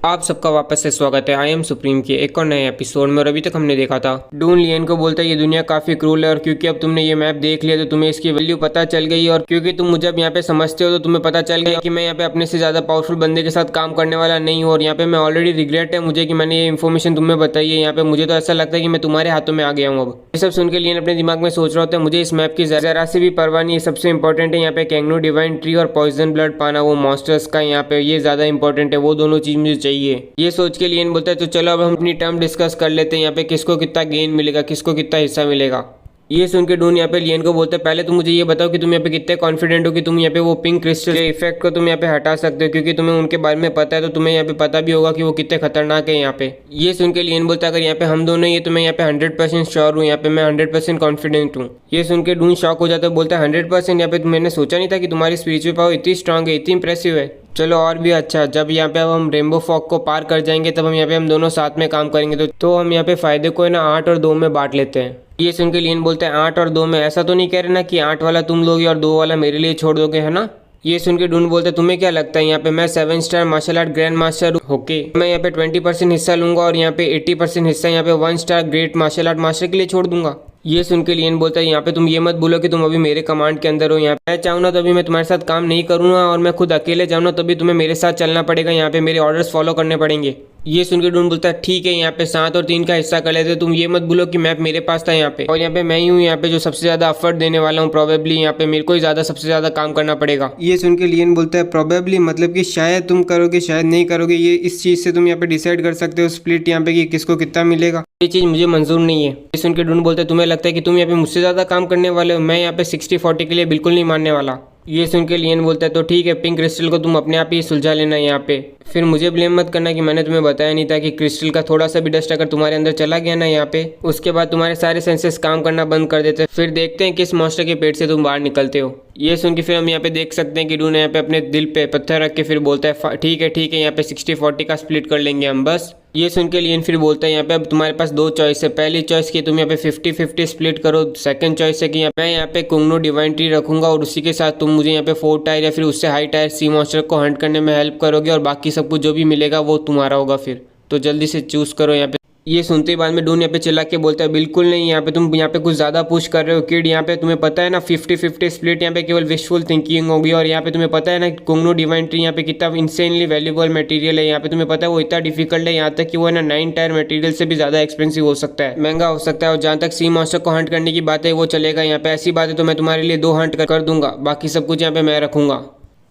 आप सबका वापस से स्वागत है। आई एम सुप्रीम के एक और नए एपिसोड में। और अभी तक हमने देखा था डून लियन को बोलता है ये दुनिया काफी क्रूल है और क्योंकि अब तुमने ये मैप देख लिया तो तुम्हें इसकी वैल्यू पता चल गई और क्योंकि तुम मुझे अब यहाँ पे समझते हो तो तुम्हें पता चल गया कि मैं यहाँ पे अपने से ज्यादा पावरफुल बंदे के साथ काम करने वाला नहीं हूँ। और यहाँ पे मैं ऑलरेडी रिग्रेट है मुझे कि मैंने ये इन्फॉर्मेशन तुम्हें बताई है। यहाँ पे मुझे तो ऐसा लगता है कि मैं तुम्हारे हाथों में आ गया हूँ। अब ये सब सुन के लियन अपने दिमाग में सोच रहा होता है मुझे इस मैप की जरा सी भी परवाह नहीं है। सबसे इंपॉर्टेंट है यहाँ पे कैंगनो डिवाइन ट्री और पॉइजन ब्लड पाना वो मॉन्स्टर्स का यहाँ पे ये ज्यादा इंपॉर्टेंट है। वो दोनों चीज मुझे चाहिए। ये सोच के लियन बोलता है तो चलो अब हम अपनी टर्म डिस्कस कर लेते हैं यहाँ पे किसको कितना गेन मिलेगा, किसको कितना हिस्सा मिलेगा। ये सुन के डून यहाँ पे लियन को बोलते हैं पहले तुम मुझे ये बताओ कि तुम यहाँ पे कितने कॉन्फिडेंट हो कि तुम यहाँ पे वो पिंक क्रिस्टल के इफेक्ट को तुम यहाँ पे हटा सकते हो, क्योंकि तुम्हें उनके बारे में पता है तो तुम्हें यहाँ पे पता भी होगा कि वो कितने खतरनाक है यहाँ पे। ये सुन के लियन बोलता है अगर यहाँ पे हम दोनों ये तो मैं यहाँ पे 100% श्योर हूँ, यहाँ पे मैं 100% कॉन्फिडेंट हूँ। ये सुन के डून शॉक हो जाता है, बोलता है 100%? यहाँ पे मैंने सोचा नहीं था कि तुम्हारी स्पिरिचुअल पावर इतनी स्ट्रांग है, इतनी इंप्रेसिव है। चलो और भी अच्छा, जब यहाँ पे अब हम रेनबो फॉग को पार कर जाएंगे तब हम यहाँ पे हम दोनों साथ में काम करेंगे तो हम यहाँ पे फायदे को है ना 8 और 2 में बांट लेते हैं। ये सुन के लियन बोलते हैं 8 और 2 में? ऐसा तो नहीं कह रहे ना कि 8 वाला तुम लोगे और 2 वाला मेरे लिए छोड़ दोगे, है ना? ये सुन के डून बोलते तुम्हें क्या लगता है यहाँ पे मैं 7 star martial art grand master होके मैं यहाँ पे 20% हिस्सा लूंगा और यहाँ पे 80% हिस्सा यहाँ पे 1 star great martial art master के लिए छोड़ दूंगा? ये सुन के लियन बोलता है यहाँ पे तुम ये मत बोलो कि तुम अभी मेरे कमांड के अंदर हो। यहाँ पे मैं चाहूँ ना तो अभी मैं तुम्हारे साथ काम नहीं करूँगा और मैं खुद अकेले जाऊँ ना तभी तुम्हें मेरे साथ चलना पड़ेगा, यहाँ पे मेरे ऑर्डर्स फॉलो करने पड़ेंगे। ये सुन के डून बोलता है ठीक है यहाँ पे 7 और 3 का हिस्सा कर लेते, तुम ये मत बोलो कि मैप मेरे पास था यहाँ पे और यहाँ पे मैं ही हूँ यहाँ पे जो सबसे ज्यादा एफर्ट देने वाला हूँ। प्रोबेबली यहाँ पे मेरे को ही ज्यादा सबसे ज्यादा काम करना पड़ेगा। ये सुन के लियन बोलता है प्रोबेबली मतलब कि शायद तुम करोगे शायद नहीं करोगे, ये इस चीज से तुम यहाँ पे डिसाइड कर सकते हो स्प्लिट यहाँ पे कि किसको कितना मिलेगा। ये चीज मुझे मंजूर नहीं है। ये सुन के डून बोलते हैं तुम्हें लगता है कि तुम यहाँ पे मुझसे ज्यादा काम करने वाले हो? मैं यहाँ पे 60-40 के लिए बिल्कुल नहीं मानने वाला। ये सुन के लियन बोलता है तो ठीक है, पिंक क्रिस्टल को तुम अपने आप ही सुलझा लेना यहाँ पे, फिर मुझे ब्लेम मत करना कि मैंने तुम्हें बताया नहीं था कि क्रिस्टल का थोड़ा सा भी डस्ट अगर तुम्हारे अंदर चला गया ना यहाँ पे उसके बाद तुम्हारे सारे सेंसेस काम करना बंद कर देते, फिर देखते हैं किस मॉन्स्टर के पेट से तुम बाहर निकलते हो। ये सुन के फिर हम यहाँ पे देख सकते हैं कि डून यहाँ पे अपने दिल पे पत्थर रख के फिर बोलता है ठीक है यहाँ पे 60-40 का स्प्लिट कर लेंगे हम बस। ये सुन के लियन फिर बोलता है यहाँ पे अब तुम्हारे पास 2 चॉइस है। पहली चॉइस की तुम यहाँ पे 50-50 स्प्लिट करो। सेकंड चॉइस है कि मैं यहाँ पे कुंगनो डिवाइन ट्री रखूंगा और उसी के साथ तुम मुझे यहाँ पे 4 टायर या फिर उससे हाई टायर सी मॉन्स्टर को हंट करने में हेल्प करोगे और बाकी सब कुछ जो भी मिलेगा वो तुम्हारा होगा। फिर तो जल्दी से चूज करो यहाँ पे। ये सुनते ही बाद में डून यहाँ पे चिल्ला के बोलता है बिल्कुल नहीं, यहाँ पे तुम यहाँ पे कुछ ज़्यादा पुश कर रहे हो किड। यहाँ पे तुम्हें पता है ना 50-50 स्प्लिट यहाँ पे केवल विशफुल थिंकिंग होगी और यहाँ पे तुम्हें पता है ना कुंगनो डिवाइन ट्री यहाँ पे कितना इंसेनली वैल्यूबल मटेरियल है। यहाँ पे तुम्हें पता है वो इतना डिफिकल्ट है, यहाँ तक कि वो है ना 9 टायर मटेरियल से भी ज़्यादा एक्सपेंसिव हो सकता है, महंगा हो सकता है। और जहाँ तक सी मॉन्स्टर को हंट करने की बात है वो चलेगा यहाँ पे, ऐसी बात है तो मैं तुम्हारे लिए 2 हंट कर दूंगा, बाकी सब कुछ यहाँ पे मैं रखूंगा।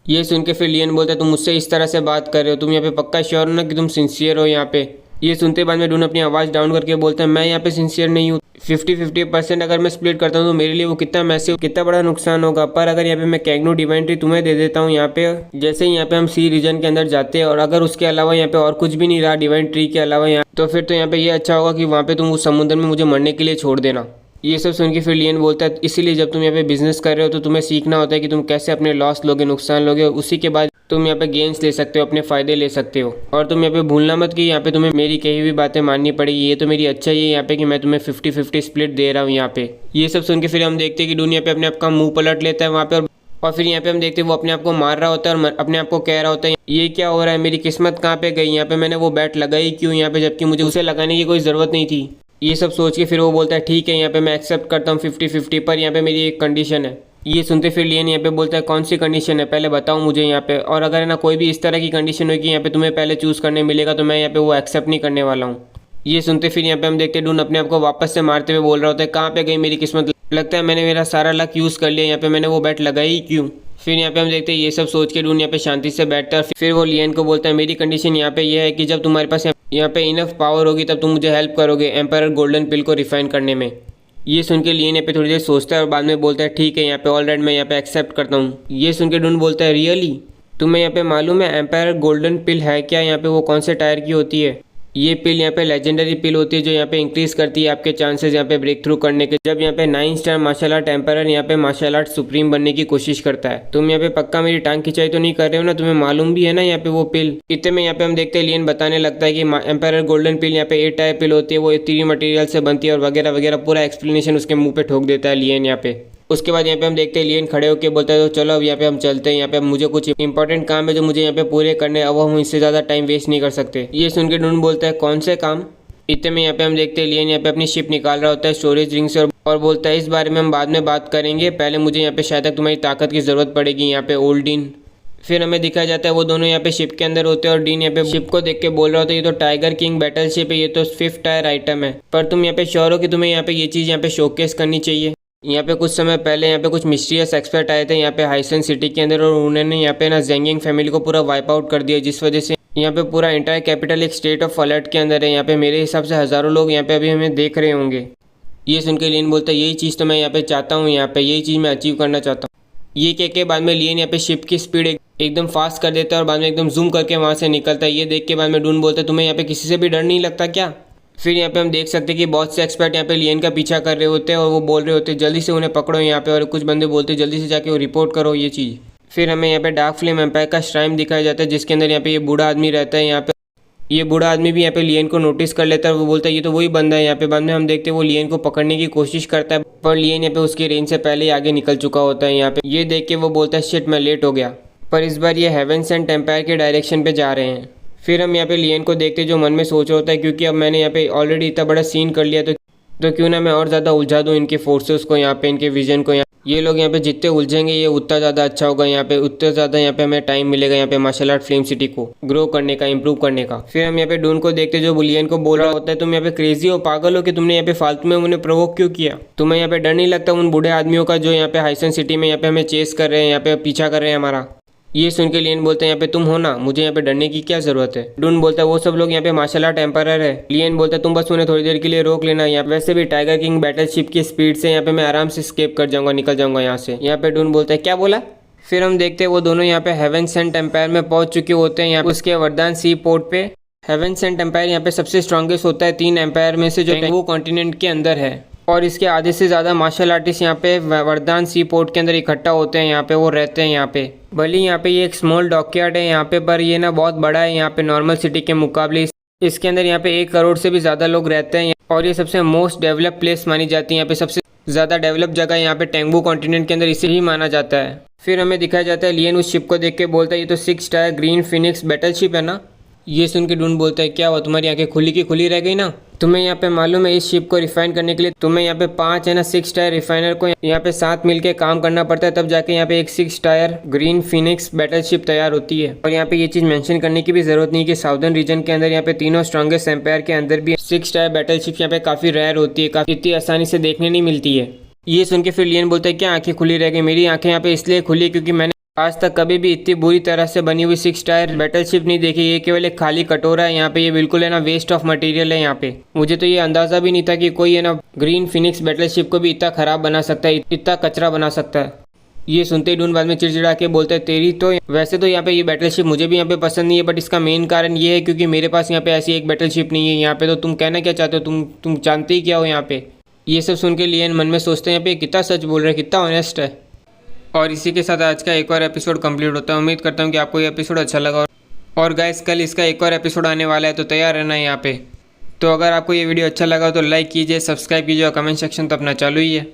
ये सुन के फिर लियन बोलता है तुम मुझसे इस तरह से बात कर रहे हो, तुम यहाँ पे पक्का श्योर हो ना कि तुम सिंसियर हो यहाँ पे? ये सुनते बाद में डून अपनी आवाज़ डाउन करके बोलता है मैं यहाँ पे सिंसियर नहीं हूँ। 50-50% अगर मैं स्प्लिट करता हूँ तो मेरे लिए वो कितना मैसिव कितना बड़ा नुकसान होगा। पर अगर यहाँ पे मैं कैंगनो डिवाइन ट्री तुम्हें दे देता हूँ यहाँ पे, जैसे ही यहाँ पे हम सी रीजन के अंदर जाते हैं और अगर उसके अलावा यहाँ पे और कुछ भी नहीं रहा डिवाइन ट्री के अलावा यहाँ, तो फिर तो यहाँ पे ये अच्छा होगा कि वहाँ पे तुम उस समुद्र में मुझे मरने के लिए छोड़ देना। ये सब सुन के फिर लियन बोलता है इसीलिए जब तुम यहाँ पे बिजनेस कर रहे हो तो तुम्हें सीखना होता है कि तुम कैसे अपने लॉस लोगे, नुकसान लोगे, और उसी के बाद तुम यहाँ पे गेन्स ले सकते हो, अपने फायदे ले सकते हो। और तुम यहाँ पे भूलना मत कि यहाँ पे तुम्हें मेरी कही हुई बातें माननी पड़ेगी। ये तो मेरी अच्छा ही है यहाँ पे कि मैं तुम्हें 50-50 स्प्लिट दे रहा हूँ यहाँ पे। ये सब सुन के फिर हम देखते हैं कि डून यहाँ पे अपने आप का मुंह पलट लेता है वहाँ पे और फिर यहाँ पे हम देखते हैं वो अपने आप को मार रहा होता है और अपने आप को कह रहा होता है ये क्या हो रहा है, मेरी किस्मत कहाँ पे गई, यहाँ पे मैंने वो बैट लगाई क्यों यहाँ पे, जबकि मुझे उसे लगाने की कोई ज़रूरत नहीं थी। ये सब सोच के फिर वो बोलता है ठीक है यहाँ पे मैं एक्सेप्ट करता हूँ 50-50, पर यहाँ पे मेरी एक कंडीशन है। ये सुनते फिर लियन यहाँ पे बोलता है कौन सी कंडीशन है पहले बताओ मुझे यहाँ पे, और अगर है ना कोई भी इस तरह की कंडीशन होगी यहाँ पे तुम्हें पहले चूज़ करने मिलेगा तो मैं यहाँ पे वो एक्सेप्ट नहीं करने वाला हूँ। ये सुनते फिर यहाँ पे हम देखते डून अपने आप को वापस से मारते हुए बोल रहा होता है कहाँ पे गई मेरी किस्मत, लगता है मैंने मेरा सारा लक यूज़ कर लिया, यहाँ पे मैंने वो बैट लगाई क्यों। फिर यहाँ पे हम देखते हैं ये सब सोच के डून यहाँ पे शांति से बैठता है। फिर वो लियन को बोलता है मेरी कंडीशन यहाँ पे ये है कि जब तुम्हारे पास यहाँ पे इनफ पावर होगी तब तुम मुझे हेल्प करोगे एम्पायर गोल्डन पिल को रिफाइन करने में। ये सुन के लियन यहाँ पे थोड़ी देर सोचता है और बाद में बोलता है ठीक है यहाँ पे ऑलराइट मैं यहाँ पे एक्सेप्ट करता हूँ। ये सुन के डून बोलता है रियली तुम्हें यहाँ पे मालूम है एम्पायर गोल्डन पिल है क्या, यहाँ पे वो कौन से टायर की होती है? ये पिल यहाँ पे लेजेंडरी पिल होती है जो यहाँ पे इंक्रीज करती है आपके चांसेस यहाँ पे ब्रेक थ्रू करने के। जब यहाँ पे 9 स्टार मार्शल आर्ट एम्पायर यहाँ पे मार्शल आर्ट सुप्रीम बनने की कोशिश करता है। तुम यहाँ पे पक्का मेरी टांग खिंचाई तो नहीं कर रहे हो ना, तुम्हें मालूम भी है ना यहाँ पे वो पिल। इतने में यहाँ पे हम देखते हैं लियन बताने लगता है कि एम्पायर गोल्डन पिल यहाँ पे 8 टायर पिल होती है, वो 3 मटेरियल से बनती है और वगैरह वगैरह, पूरा एक्सप्लेनेशन उसके मुंह पे ठोक देता है लियन यहाँ पे। उसके बाद यहाँ पे हम देखते हैं लियन खड़े होकर बोलता है तो चलो अब यहाँ पे हम चलते हैं, यहाँ पे मुझे कुछ इंपॉर्टेंट काम है जो मुझे यहाँ पे पूरे करने हैं, अब हम इससे ज़्यादा टाइम वेस्ट नहीं कर सकते। ये सुन के डून बोलता है कौन से काम। इतने में यहाँ पे हम देखते हैं लियन यहाँ पे अपनी शिप निकाल रहा होता है स्टोरेज रिंग से और बोलता है इस बारे में हम बाद में बात करेंगे, पहले मुझे यहाँ पे शायद तक तुम्हारी ताकत की ज़रूरत पड़ेगी यहाँ पे ओल्ड डीन। फिर हमें दिखाया जाता है वो दोनों यहाँ पे शिप के अंदर होते हैं और डीन यहाँ पे शिप को देख के बोल रहा होता है ये तो टाइगर किंग बैटल शिप है, ये तो 5th टायर आइटम है, पर तुम यहाँ पे श्योर हो कि तुम्हें यहाँ पे ये चीज़ यहाँ पे शोकेस करनी चाहिए। यहाँ पे कुछ समय पहले यहाँ पे कुछ मिस्टीरियस एक्सपर्ट आए थे यहाँ पे हाइसन सिटी के अंदर और उन्होंने यहाँ पे ना जेंगिंग फैमिली को पूरा वाइप आउट कर दिया, जिस वजह से यहाँ पे पूरा इंटायर कैपिटल एक स्टेट ऑफ अलर्ट के अंदर है। यहाँ पे मेरे हिसाब से हज़ारों लोग यहाँ पे अभी हमें देख रहे होंगे। ये सुन के लियन बोलता है यही चीज़ तो मैं यहाँ पे चाहता हूँ, यहाँ पे यही चीज़ मैं अचीव करना चाहता हूँ। ये कह के बाद में लियन यहाँ पे शिप की स्पीड एकदम फास्ट कर देता है और बाद में एकदम जूम करके वहाँ से निकलता है। ये देख के बाद में डून बोलता है तुम्हें यहाँ पे किसी से भी डर नहीं लगता क्या। फिर यहाँ पे हम देख सकते हैं कि बहुत से एक्सपर्ट यहाँ पे लियन का पीछा कर रहे होते हैं और वो बोल रहे होते हैं जल्दी से उन्हें पकड़ो यहाँ पे, और कुछ बंदे बोलते हैं जल्दी से जाके वो रिपोर्ट करो ये चीज़। फिर हमें यहाँ पे डार्क फ्लेम एम्पायर का श्राइन दिखाया जाता है जिसके अंदर यहाँ पे ये बूढ़ा आदमी रहता है। यहाँ पे ये बूढ़ा आदमी भी यहाँ पे लियन को नोटिस कर लेता है और वो बोलता है ये तो वही बंदा है। यहाँ पे बाद में हम देखते हैं वो लियन को पकड़ने की कोशिश करता है पर लियन यहाँ पे उसकी रेंज से पहले ही आगे निकल चुका होता है। यहाँ पे ये देख के वो बोलता है शिट मैं लेट हो गया, पर इस बार ये हेवन सेंट एम्पायर के डायरेक्शन पे जा रहे हैं। फिर हम यहाँ पे लियन को देखते जो मन में सोच रहा होता है क्योंकि अब मैंने यहाँ पे ऑलरेडी इतना बड़ा सीन कर लिया तो क्यों ना मैं और ज़्यादा उलझा दूँ इनके फोर्सेस को, यहाँ पे इनके विजन को। ये लोग यहाँ पे जितने उलझेंगे ये उतना ज़्यादा अच्छा होगा, यहाँ पे उतना ज़्यादा यहाँ पे हमें टाइम मिलेगा यहाँ पे मार्शल आर्ट फ्लेम सिटी को ग्रो करने का, इंप्रूव करने का। फिर हम यहाँ पे डून को देखते जो लियन को बोल रहा होता है तुम यहाँ पे क्रेजी हो, पागल हो कि तुमने यहाँ पे फालतू में उन्हें प्रोवोक क्यों किया, तुम्हें यहाँ पे डर नहीं लगता उन बूढ़े आदमियों का जो यहाँ पे हाइसन सिटी में यहाँ पे हमें चेस कर रहे हैं, यहाँ पे पीछा कर रहे हैं हमारा। ये सुन के लियन बोलते हैं यहाँ पे तुम हो ना, मुझे यहाँ पे डरने की क्या जरूरत है। डून बोलता है वो सब लोग यहाँ पे मार्शल आर्ट एम्पायर है। लियन बोलता है तुम बस उन्हें थोड़ी देर के लिए रोक लेना, यहाँ वैसे भी टाइगर किंग बैटल शिप की स्पीड से यहाँ पे मैं आराम से स्केप कर जाऊंगा, निकल जाऊंगा यहाँ से। यहाँ पे डून बोलता है क्या बोला। फिर हम देखते हैं वो दोनों यहाँ पे हेवन सेंट एम्पायर में पहुंच चुके होते हैं। यहाँ उसके वरदान सी पोर्ट पे हेवन सेंट एम्पायर यहाँ पे सबसे स्ट्रॉन्गेस्ट होता है 3 एम्पायर में से जो टेंगू कॉन्टिनेंट के अंदर है, और इसके आधे से ज़्यादा मार्शल आर्टिस्ट यहाँ पे वरदान सी पोर्ट के अंदर इकट्ठा होते हैं। यहाँ पे वो रहते हैं यहाँ पे, भले यहाँ पे ये एक स्मॉल डॉकयार्ड है यहाँ पे, पर ये ना बहुत बड़ा है यहाँ पे नॉर्मल सिटी के मुकाबले। इसके अंदर यहाँ पे 1 करोड़ से भी ज़्यादा लोग रहते हैं और ये सबसे मोस्ट डेवलप प्लेस मानी जाती है। यहाँ पे सबसे ज़्यादा डेवलप जगह यहाँ पे टेंगू कॉन्टिनेंट के अंदर इसे ही माना जाता है। फिर हमें दिखाया जाता है लियन उस शिप को देख के बोलता है ये तो 6 tyre green Phoenix battle ship है ना। ये सुन के डून बोलता है क्या हुआ तुम्हारी आंखें खुली की खुली रह गई ना, तुम्हें यहाँ पे मालूम है इस शिप को रिफाइन करने के लिए तुम्हें यहाँ पे 5 है ना 6 टायर रिफाइनर को यहाँ पे साथ मिलके काम करना पड़ता है, तब जाके यहाँ पे एक 6 tyre green Phoenix battle ship तैयार होती है। और यहाँ पे ये चीज़ मेंशन करने की भी जरूरत नहीं कि साउदर्न रीजन के अंदर यहाँ पे तीनों स्ट्रॉन्गेस्ट एम्पायर के अंदर भी 6 टायर बैटल शिप यहाँ पे काफ़ी रेयर होती है, काफ़ी इतनी आसानी से देखने नहीं मिलती है। ये सुन के फिर लियन बोलता है क्या आंखें खुली रह गई, मेरी आंखें यहाँ पे इसलिए खुली क्योंकि मैंने आज तक कभी भी इतनी बुरी तरह से बनी हुई 6 टायर बैटल शिप नहीं देखी। ये केवल एक खाली कटोरा है यहाँ पे, ये बिल्कुल है ना वेस्ट ऑफ मटेरियल है यहाँ पे। मुझे तो ये अंदाज़ा भी नहीं था कि कोई है ना ग्रीन फिनिक्स बैटल शिप को भी इतना ख़राब बना सकता है, इतना कचरा बना सकता है। ये सुनते ही डून बाद में चिड़चिड़ा के बोलते हैं तेरी तो वैसे तो यहाँ पे ये बैटल शिप मुझे भी यहाँ पे पसंद नहीं है, बट इसका मेन कारण ये है क्योंकि मेरे पास यहाँ पे ऐसी एक बैटल शिप नहीं है यहाँ पे, तो तुम कहना क्या चाहते हो, तुम जानते ही क्या हो यहाँ पे। ये सब सुन के लियन मन में सोचते हैं यहाँ पे कितना सच बोल रहे हैं, कितना ऑनेस्ट है। और इसी के साथ आज का एक और एपिसोड कंप्लीट होता है। उम्मीद करता हूँ कि आपको ये एपिसोड अच्छा लगा और गाइस कल इसका एक और एपिसोड आने वाला है तो तैयार रहना यहाँ पे। तो अगर आपको ये वीडियो अच्छा लगा तो लाइक कीजिए, सब्सक्राइब कीजिए और कमेंट सेक्शन तो अपना चालू ही है।